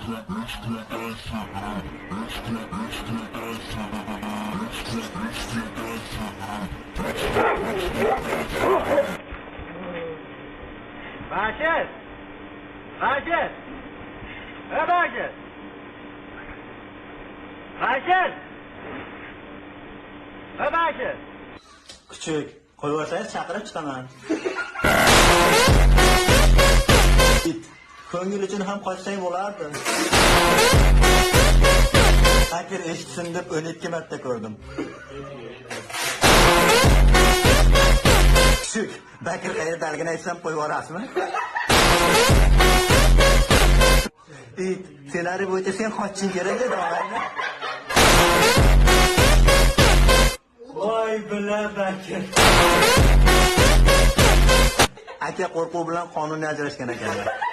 Bashir! Bashir! Bashir! Bashir! Bashir! Kuchuk, qo'yvorsangiz chaqirib chiqaman. Ko'ngil uchun ham qochsang bo'lardi. Akir eshitsin deb 12 marta ko'rdim. Kuchuk, Bakir qayerdaligini aytsam qo'yvorasizmi? Ssenariy bo'yicha sen qochishing kerak edi, og'ayni. Voy bila Bakir. Aka qo'rquv bilan qonuniy ajrashgan ekanlar.